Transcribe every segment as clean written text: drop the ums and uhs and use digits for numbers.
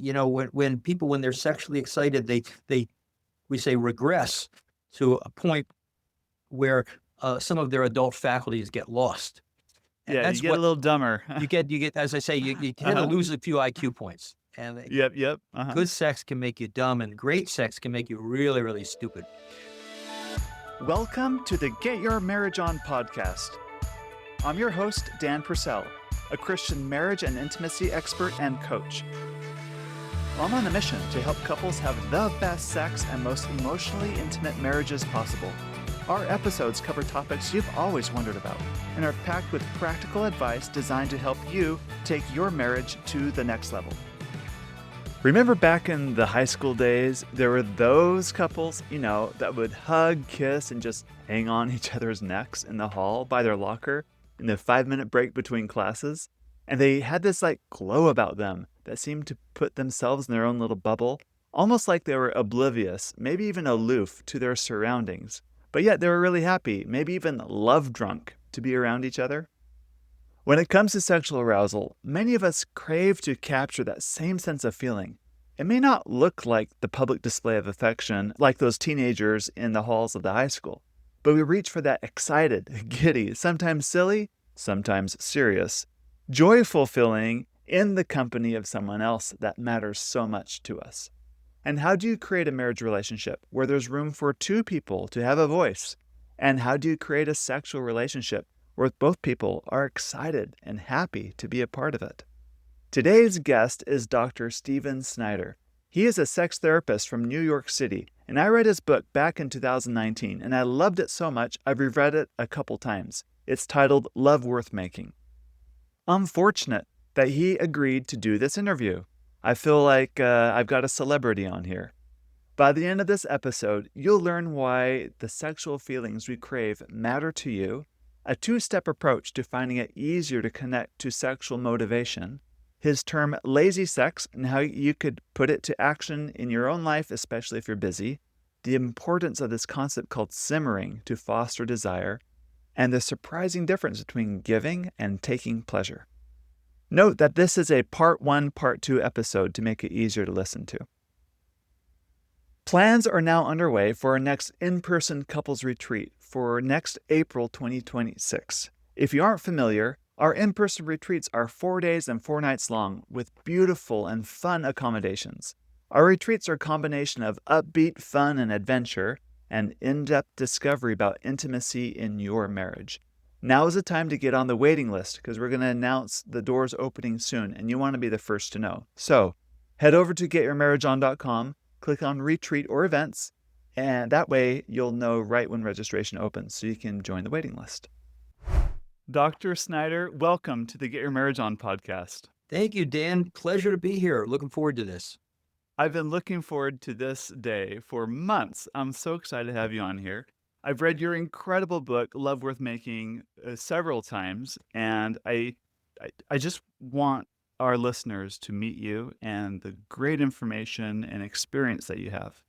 when people, when they're sexually excited, we say regress to a point where some of their adult faculties get lost. And Yeah, you that's get a what little dumber. you get, as I say, you tend to Uh-huh. lose a few IQ points. And Yep. Uh-huh. good sex can make you dumb, and great sex can make you really, really stupid. Welcome to the Get Your Marriage On podcast. I'm your host, Dan Purcell, a Christian marriage and intimacy expert and coach. I'm on a mission to help couples have the best sex and most emotionally intimate marriages possible. Our episodes cover topics you've always wondered about and are packed with practical advice designed to help you take your marriage to the next level. Remember back in the high school days, there were those couples, that would hug, kiss, and just hang on each other's necks in the hall by their locker in the 5-minute break between classes? And they had this glow about them that seemed to put themselves in their own little bubble, almost like they were oblivious, maybe even aloof to their surroundings. But yet they were really happy, maybe even love drunk to be around each other. When it comes to sexual arousal, many of us crave to capture that same sense of feeling. It may not look like the public display of affection like those teenagers in the halls of the high school, but we reach for that excited, giddy, sometimes silly, sometimes serious, joyful feeling in the company of someone else that matters so much to us. And how do you create a marriage relationship where there's room for two people to have a voice? And how do you create a sexual relationship where both people are excited and happy to be a part of it? Today's guest is Dr. Snyder. He is a sex therapist from New York City, and I read his book back in 2019, and I loved it so much I've reread it a couple times. It's titled Love Worth Making. I'm fortunate that he agreed to do this interview. I feel like I've got a celebrity on here. By the end of this episode, you'll learn why the sexual feelings we crave matter to you, a 2-step approach to finding it easier to connect to sexual motivation, his term lazy sex and how you could put it to action in your own life, especially if you're busy, the importance of this concept called simmering to foster desire, and the surprising difference between giving and taking pleasure. Note that this is a part 1, part 2 episode to make it easier to listen to. Plans are now underway for our next in-person couples retreat for next April 2026. If you aren't familiar, our in-person retreats are 4 days and 4 nights long with beautiful and fun accommodations. Our retreats are a combination of upbeat fun and adventure and in-depth discovery about intimacy in your marriage. Now is the time to get on the waiting list because we're going to announce the doors opening soon and you want to be the first to know. So head over to getyourmarriageon.com, click on retreat or events, and that way you'll know right when registration opens so you can join the waiting list. Dr. Snyder, welcome to the Get Your Marriage On podcast. Thank you, Dan. Pleasure to be here. Looking forward to this. I've been looking forward to this day for months. I'm so excited to have you on here. I've read your incredible book, Love Worth Making, several times, and I just want our listeners to meet you and the great information and experience that you have.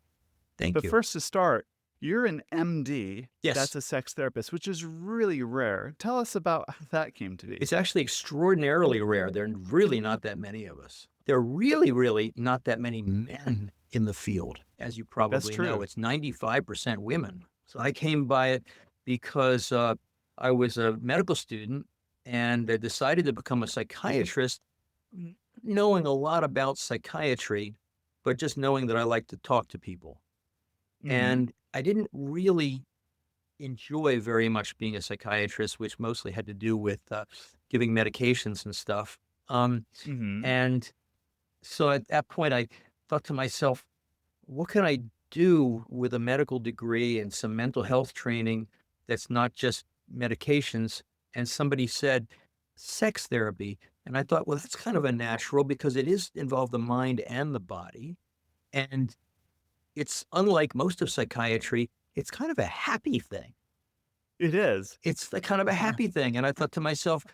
Thank But you. first to start, you're an MD. Yes. That's a sex therapist, which is really rare. Tell us about how that came to be. It's actually extraordinarily rare. There are really not that many of us. There are really, really not that many men in the field. As you probably know, it's 95% women. So I came by it because I was a medical student and I decided to become a psychiatrist, knowing a lot about psychiatry, but just knowing that I like to talk to people. Mm-hmm. And I didn't really enjoy very much being a psychiatrist, which mostly had to do with giving medications and stuff. And so at that point, I thought to myself, what can I do with a medical degree and some mental health training that's not just medications? And somebody said, sex therapy. And I thought, well, that's kind of a natural because it is involved the mind and the body. And it's unlike most of psychiatry, it's kind of a happy thing. It is. It's the kind of a happy thing. And I thought to myself,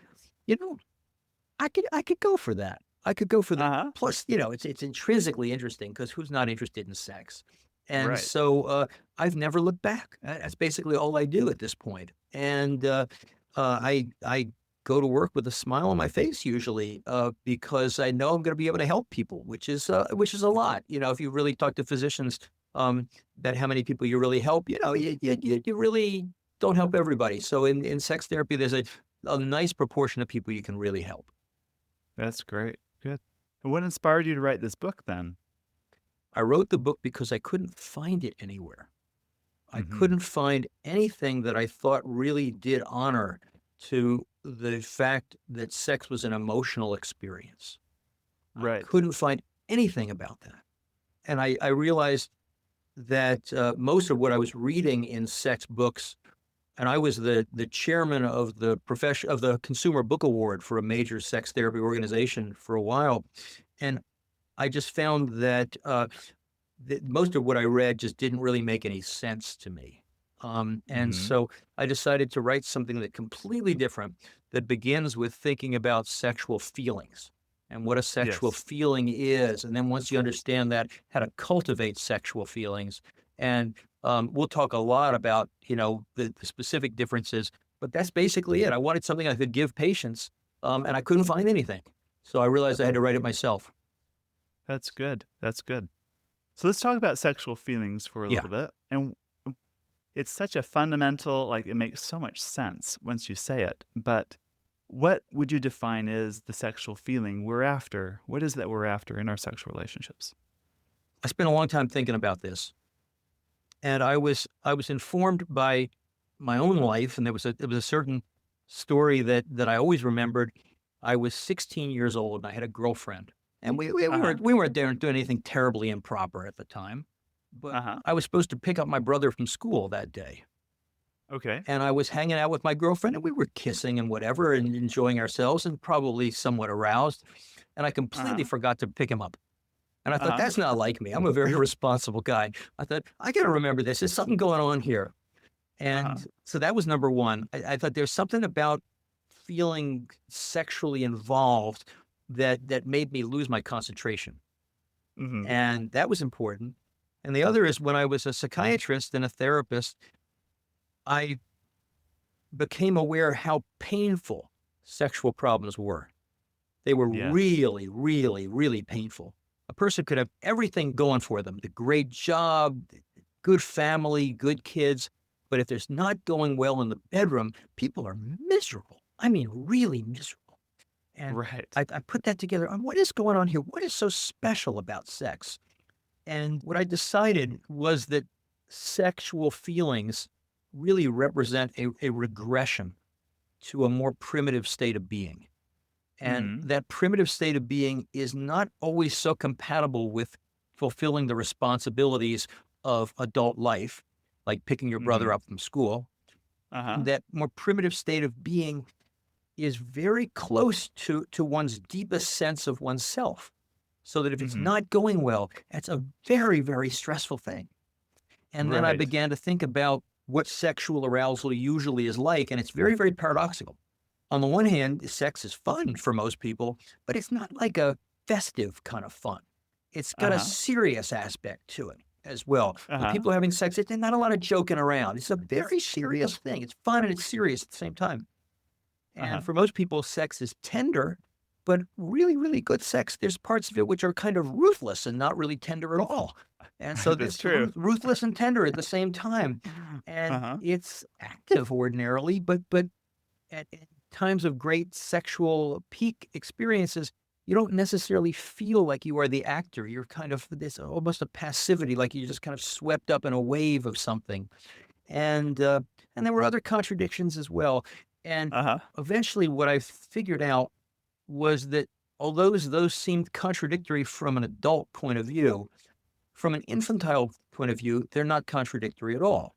I could go for that. I could go for that. Plus, it's intrinsically interesting because who's not interested in sex? And so I've never looked back. That's basically all I do at this point. And I go to work with a smile on my face usually, because I know I'm going to be able to help people, which is a lot. If you really talk to physicians, that how many people you really help, you really don't help everybody. So in sex therapy, there's a nice proportion of people you can really help. That's great. Good. And what inspired you to write this book then? I wrote the book because I couldn't find it anywhere. I Mm-hmm. couldn't find anything that I thought really did honor to the fact that sex was an emotional experience. I Right. couldn't find anything about that. And I realized that most of what I was reading in sex books, and I was the chairman of the Consumer Book Award for a major sex therapy organization for a while, and I just found that most of what I read just didn't really make any sense to me. And Mm-hmm. so I decided to write something that completely different, that begins with thinking about sexual feelings and what a sexual Yes. feeling is. And then once you understand that, how to cultivate sexual feelings. And we'll talk a lot about, the specific differences, but that's basically it. I wanted something I could give patients, and I couldn't find anything. So I realized I had to write it myself. That's good. That's good. So let's talk about sexual feelings for a Yeah. little bit. And it's such a fundamental, like, it makes so much sense once you say it. But what would you define as the sexual feeling we're after? What is that we're after in our sexual relationships? I spent a long time thinking about this. And I was informed by my own life, and there was a certain story that I always remembered. I was 16 years old, and I had a girlfriend, and Uh-huh. we weren't doing anything terribly improper at the time, but Uh-huh. I was supposed to pick up my brother from school that day, Okay. and I was hanging out with my girlfriend, and we were kissing and whatever, and enjoying ourselves, and probably somewhat aroused, and I completely Uh-huh. forgot to pick him up. And I thought, Uh-huh. that's not like me. I'm a very responsible guy. I thought, I got to remember this. There's something going on here. Uh-huh. And so that was number one. I thought there's something about feeling sexually involved that made me lose my concentration. Mm-hmm. And that was important. And the other is when I was a psychiatrist and a therapist, I became aware how painful sexual problems were. They were Yes. really, really, really painful. A person could have everything going for them, the great job, good family, good kids. But if there's not going well in the bedroom, people are miserable. I mean, really miserable. And Right. I put that together. What is going on here? What is so special about sex? And what I decided was that sexual feelings really represent a regression to a more primitive state of being. And Mm-hmm. that primitive state of being is not always so compatible with fulfilling the responsibilities of adult life, like picking your Mm-hmm. brother up from school. Uh-huh. That more primitive state of being is very close to one's deepest sense of oneself. So that if it's Mm-hmm. not going well, that's a very, very stressful thing. And then I Right. began to think about what sexual arousal usually is like, and it's very, very paradoxical. On the one hand, sex is fun for most people, but it's not like a festive kind of fun. It's got a Uh-huh. serious aspect to it as well. When Uh-huh. people are having sex, it's not a lot of joking around. It's a very serious thing. It's fun and it's serious at the same time. Uh-huh. And for most people, sex is tender, but really, really good sex, there's parts of it which are kind of ruthless and not really tender at all. And so That's this true. ruthless and tender at the same time. And Uh-huh. it's active ordinarily, but at times of great sexual peak experiences, you don't necessarily feel like you are the actor. You're kind of this almost a passivity, like you're just kind of swept up in a wave of something. And there were other contradictions as well. And Uh-huh. eventually, what I figured out was that although those seemed contradictory from an adult point of view, from an infantile point of view, they're not contradictory at all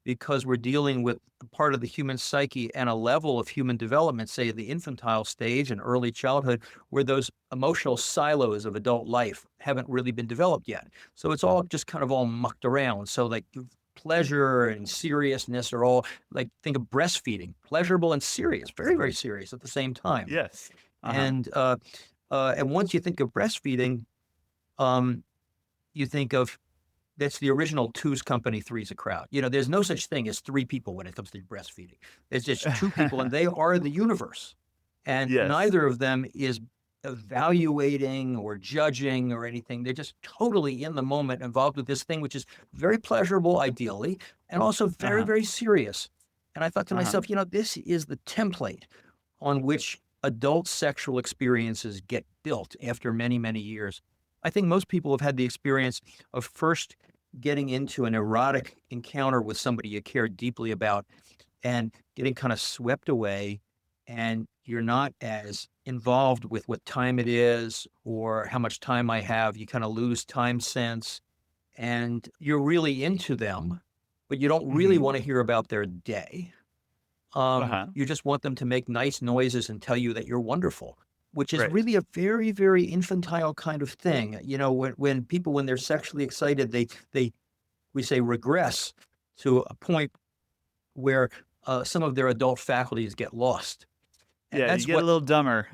because we're dealing with a part of the human psyche and a level of human development, say the infantile stage and early childhood, where those emotional silos of adult life haven't really been developed yet. So it's all just kind of all mucked around. So like pleasure and seriousness are all like, think of breastfeeding, pleasurable and serious, very, very serious at the same time. Yes. Uh-huh. And once you think of breastfeeding, um, you think of that's the original two's company, three's a crowd. There's no such thing as three people when it comes to breastfeeding. There's just two people, and they are the universe. And Yes. neither of them is evaluating or judging or anything. They're just totally in the moment, involved with this thing, which is very pleasurable, ideally, and also very, Uh-huh. very serious. And I thought to Uh-huh. myself, this is the template on which adult sexual experiences get built after many, many years. I think most people have had the experience of first getting into an erotic encounter with somebody you care deeply about and getting kind of swept away, and you're not as involved with what time it is or how much time I have. You kind of lose time sense, and you're really into them, but you don't really Mm-hmm. want to hear about their day. Uh-huh. You just want them to make nice noises and tell you that you're wonderful, which is Right. really a very, very infantile kind of thing. When people, when they're sexually excited, we say regress to a point where some of their adult faculties get lost. And Yeah, you that's get a what little dumber.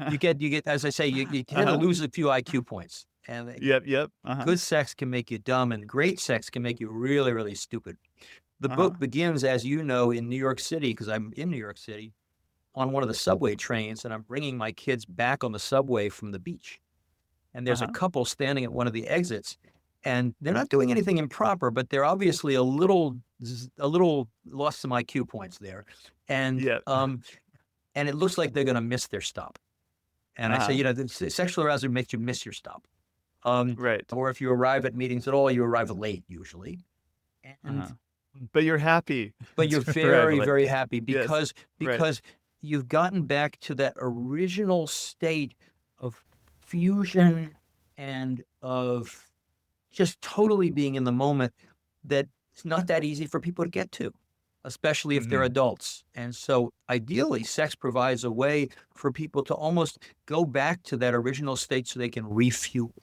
as I say, you tend to Uh-huh. lose a few IQ points. And Yep, yep. Uh-huh. good sex can make you dumb, and great sex can make you really, really stupid. The Uh-huh. book begins, as you know, in New York City, because I'm in New York City, on one of the subway trains, and I'm bringing my kids back on the subway from the beach. And there's a Uh-huh. couple standing at one of the exits, and they're not doing anything improper, but they're obviously a little lost some IQ points there. And Yep. and it looks like they're going to miss their stop. And I say, Uh-huh. the sexual arousal makes you miss your stop. Right. Or if you arrive at meetings at all, you arrive late usually. And Uh-huh. But you're happy but you're to arrive very, late. very happy Yes. because Right. you've gotten back to that original state of fusion and of just totally being in the moment that it's not that easy for people to get to, especially if they're Mm-hmm. adults. And so ideally, sex provides a way for people to almost go back to that original state so they can refuel.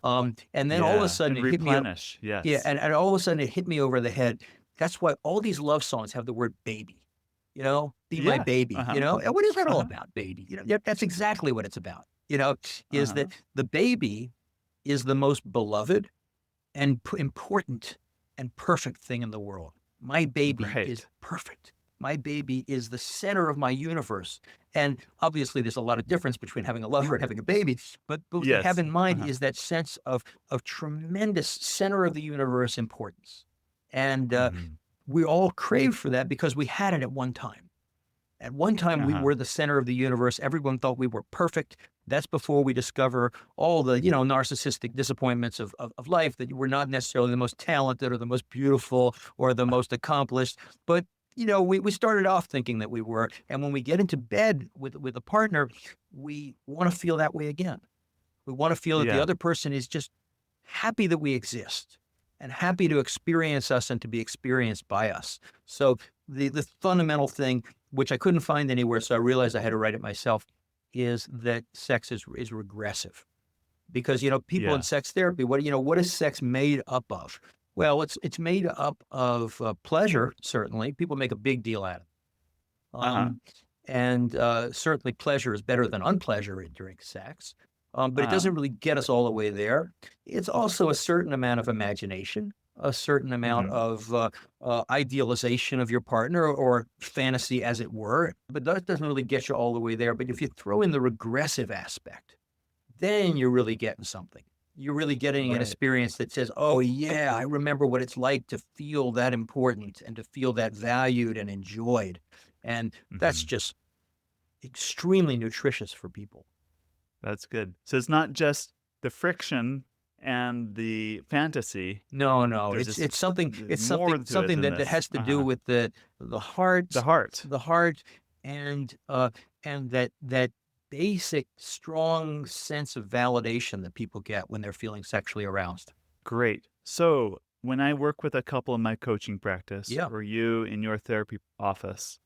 And then all of a Yeah. sudden And it hit me. replenish. Yeah, Yes. and all of a sudden it hit me over the head. That's why all these love songs have the word baby. Be my Yeah. baby. Uh-huh. And what is that all Uh-huh. about, baby? That's exactly what it's about. Is Uh-huh. that the baby is the most beloved and important and perfect thing in the world. My baby is Right. perfect. My baby is the center of my universe. And obviously, there's a lot of difference between having a lover and having a baby. But what they have Yes. in mind Uh-huh. is that sense of tremendous center of the universe importance. And Mm-hmm. we all crave for that because we had it at one time. At one time, we Uh-huh. were the center of the universe. Everyone thought we were perfect. That's before we discover all the, narcissistic disappointments of life, that we're not necessarily the most talented or the most beautiful or the most accomplished. But, we started off thinking that we were. And when we get into bed with a partner, we want to feel that way again. We want to feel that the Yeah. other person is just happy that we exist and happy to experience us and to be experienced by us. So the fundamental thing, which I couldn't find anywhere, so I realized I had to write it myself, is that sex is regressive. Because people in Yeah. sex therapy, what is sex made up of? Well, it's made up of pleasure. Certainly, people make a big deal out of it. Uh-huh. And certainly pleasure is better than unpleasure during sex. But it Uh-huh. doesn't really get us all the way there. It's also a certain amount of imagination, a certain amount Mm-hmm. of idealization of your partner or fantasy, as it were. But that doesn't really get you all the way there. But if you throw in the regressive aspect, then you're really getting something. You're really getting an Right. experience that says, oh, yeah, I remember what it's like to feel that important and to feel that valued and enjoyed. And that's Mm-hmm. just extremely nutritious for people. That's good. So it's not just the friction and the fantasy. No, There's it's just it's something there's it's more something to it something than that this. has to do with the heart, The heart. the heart, and that basic strong sense of validation that people get when they're feeling sexually aroused. Great. So when I work with a couple in my coaching practice Yeah, or you in your therapy office,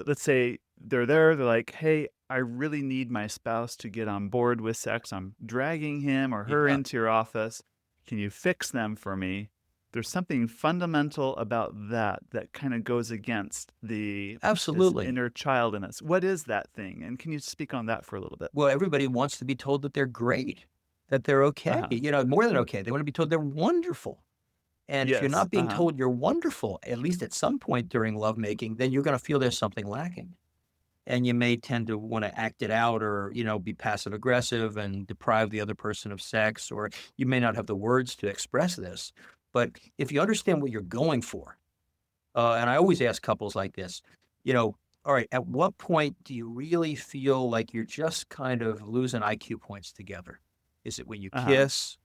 let's say they're there, they're like, hey, I really need my spouse to get on board with sex. I'm dragging him or her yeah, into your office. Can you fix them for me? There's something fundamental about that kind of goes against this absolutely. inner child in us. What is that thing? And can you speak on that for a little bit? Well, everybody wants to be told that they're great, that they're okay. Uh-huh. More than okay. They want to be told they're wonderful. And if you're Yes. not being told you're wonderful, at least at some point during lovemaking, then you're going to feel there's something lacking. and you may tend to want to act it out or, be passive aggressive and deprive the other person of sex, or you may not have the words to express this. But if you understand what you're going for, and I always ask couples like this, all right, at what point do you really feel like you're just kind of losing IQ points together? Is it when you Uh-huh. kiss?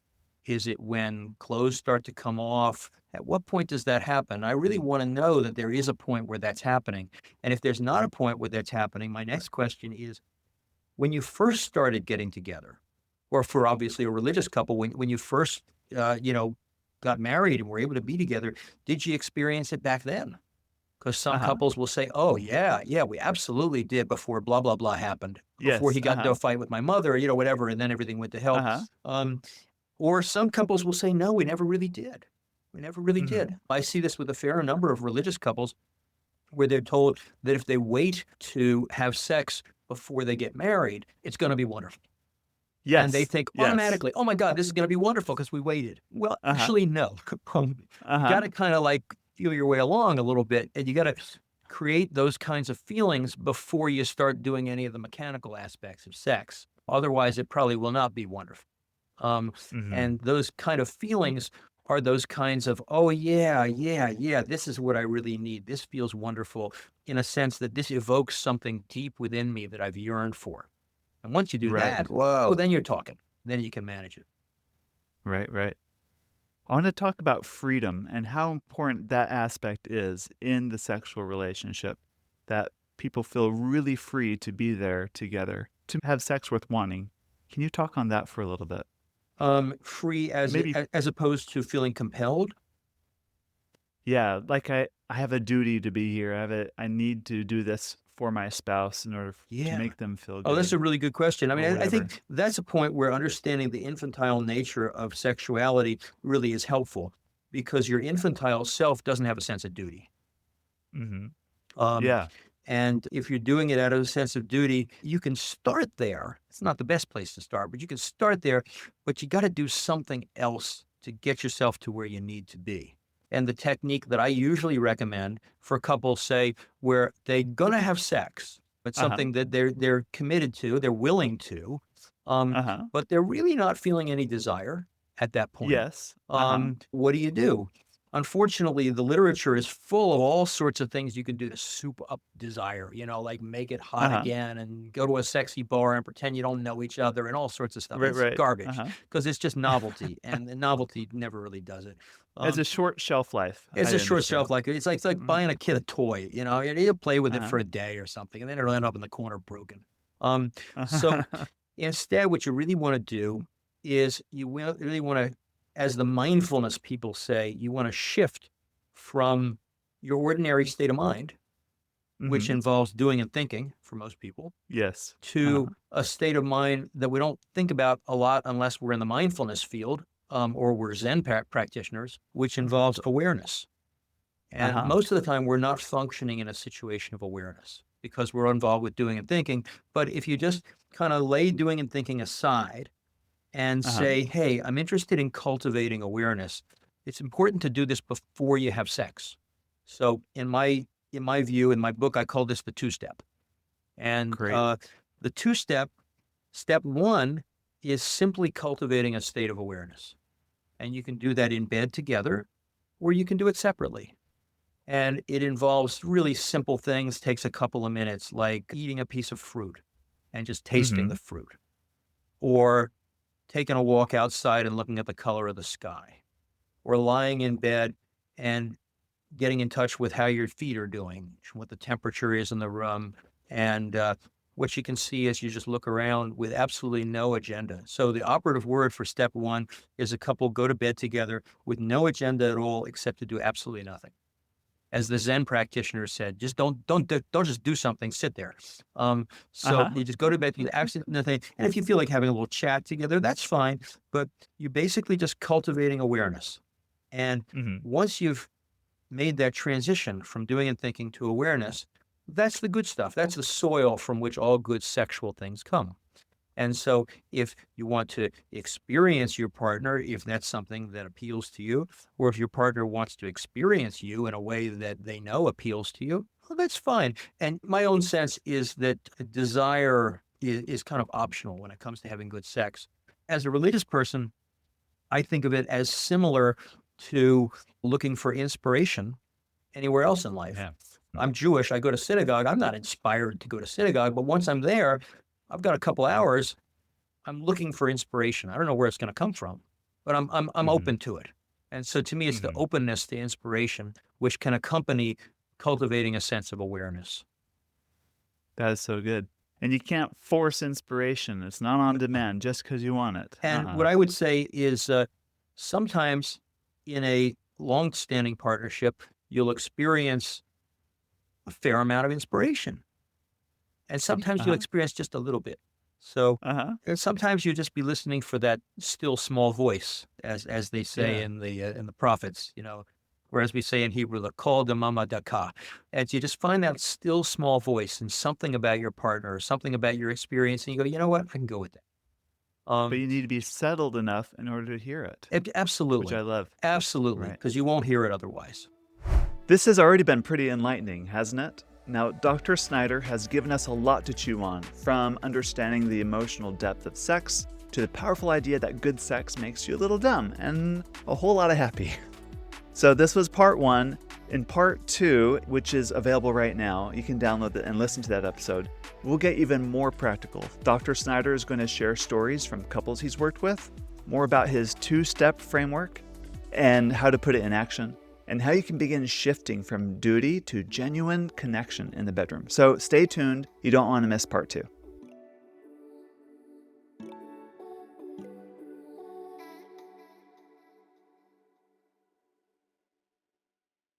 Is it when clothes start to come off? At what point does that happen? I really want to know that there is a point where that's happening. And if there's not a point where that's happening, my next question is, when you first started getting together, or for obviously a religious couple, when you first, got married and were able to be together, did you experience it back then? Because some Uh-huh. couples will say, "Oh, yeah, yeah, we absolutely did before blah, blah, blah happened. Before Yes. he got into a Uh-huh. fight with my mother," whatever, and then everything went to hell. Uh-huh. Um, or some couples will say, "No, we never really did. We never really Mhm. did." I see this with a fair number of religious couples where they're told that if they wait to have sex before they get married, it's gonna be wonderful. And they Yes. think Yes. automatically, "Oh my god, this is gonna be wonderful because we waited." Well, Uh-huh. actually, no. You Uh-huh. gotta kinda, like, feel your way along a little bit, and you gotta create those kinds of feelings before you start doing any of the mechanical aspects of sex. Otherwise, it probably will not be wonderful. Um, Mhm. and those kind of feelings are those kinds of, "Oh, yeah, yeah, yeah, this is what I really need. This feels wonderful," in a sense that this evokes something deep within me that I've yearned for. And once you do Right. that, whoa, then you're talking. Then you can manage it. Right, right. I want to talk about freedom and how important that aspect is in the sexual relationship. That people feel really free to be there together, to have sex worth wanting. Can you talk on that for a little bit? Free Maybe, as opposed to feeling compelled? yeah, like I have a duty to be here. I need to do this for my spouse in order to Yeah. make them feel Oh, that's good a really good question. I or mean, I whatever. think that's a point where understanding the infantile nature of sexuality really is helpful because your infantile self doesn't have a sense of duty. Hmm. Um, Yeah. and if you're doing it out of a sense of duty, you can start there. It's not the best place to start, but you can start there, but you got to do something else to get yourself to where you need to be. And the technique that I usually recommend for couples, say, where they're gonna have sex, but Uh huh. something that they're committed to, they're willing to, um, Uh huh. but they're really not feeling any desire at that point. Yes. Uh huh. What do you do? Unfortunately, the literature is full of all sorts of things you can do to soup up desire, like make it Uh hot huh. again and go to a sexy bar and pretend you don't know each other and all sorts of stuff. Right. It's Right. Uh garbage huh. because it's just novelty, and the novelty never really does it. It's Um, a short shelf life. it's I a short shelf understand. life. It's like Mm. buying a kid a toy. You'll play with Uh it huh. for a day or something, and then it'll end up in the corner broken. Um, so Uh-huh. instead, what you really want to do is really want to, as the mindfulness people say, you want to shift from your ordinary state of mind, which Mhm. involves doing and thinking for most people, Yes. to Uh-huh. a state of mind that we don't think about a lot unless we're in the mindfulness field, or we're Zen practitioners, which involves awareness. And Uh-huh. most of the time, we're not functioning in a situation of awareness because we're involved with doing and thinking. But if you just kind of lay doing and thinking aside and Uh-huh. say, "Hey, I'm interested in cultivating awareness," it's important to do this before you have sex. So, in my view, in my book, I call this the two step. And Great. the two step one is simply cultivating a state of awareness, and you can do that in bed together, or you can do it separately. And it involves really simple things, takes a couple of minutes, like eating a piece of fruit and just tasting the Mhm. fruit, or taking a walk outside and looking at the color of the sky, or lying in bed and getting in touch with how your feet are doing, what the temperature is in the room, and what you can see as you just look around with absolutely no agenda. So the operative word for step one is a couple go to bed together with no agenda at all except to do absolutely nothing. As the Zen practitioner said, just don't just do something, sit there. So Uh-huh. you just go to bed with absolutely nothing. And if you feel like having a little chat together, that's fine. But you're basically just cultivating awareness. And Mhm. once you've made that transition from doing and thinking to awareness, that's the good stuff. That's the soil from which all good sexual things come. And so, if you want to experience your partner, if that's something that appeals to you, or if your partner wants to experience you in a way that they know appeals to you, Well, that's fine. And my own sense is that desire is kind of optional when it comes to having good sex. As a religious person, I think of it as similar to looking for inspiration anywhere else in life. Yeah. I'm Jewish. I go to synagogue. I'm not inspired to go to synagogue, but once I'm there, I've got a couple hours. I'm looking for inspiration. I don't know where it's going to come from, but I'm Mhm. open to it. And so to me, it's the Mhm. openness to inspiration, which can accompany cultivating a sense of awareness. That is so good. And you can't force inspiration. It's not on demand just because you want it. And what I would say is sometimes in a long-standing partnership, you'll experience a fair amount of inspiration. And sometimes you'll Uh-huh. experience just a little bit. So Uh-huh. and sometimes you'll just be listening for that still small voice, as they say Yeah. in the prophets, or as we say in Hebrew, the kol demama daka. And you just find that still small voice and something about your partner or something about your experience, and you go, you know what, I can go with that. But you need to be settled enough in order to hear it, which I Absolutely. love. Absolutely. Right. Because you won't hear it otherwise. This has already been pretty enlightening, hasn't it? Now, Dr. Snyder has given us a lot to chew on, from understanding the emotional depth of sex to the powerful idea that good sex makes you a little dumb and a whole lot of happy. So this was part 1. In part 2, which is available right now, you can download it and listen to that episode. We'll get even more practical. Dr. Snyder is going to share stories from couples he's worked with, more about his 2-step framework and how to put it in action, and how you can begin shifting from duty to genuine connection in the bedroom. So stay tuned. You don't want to miss part 2.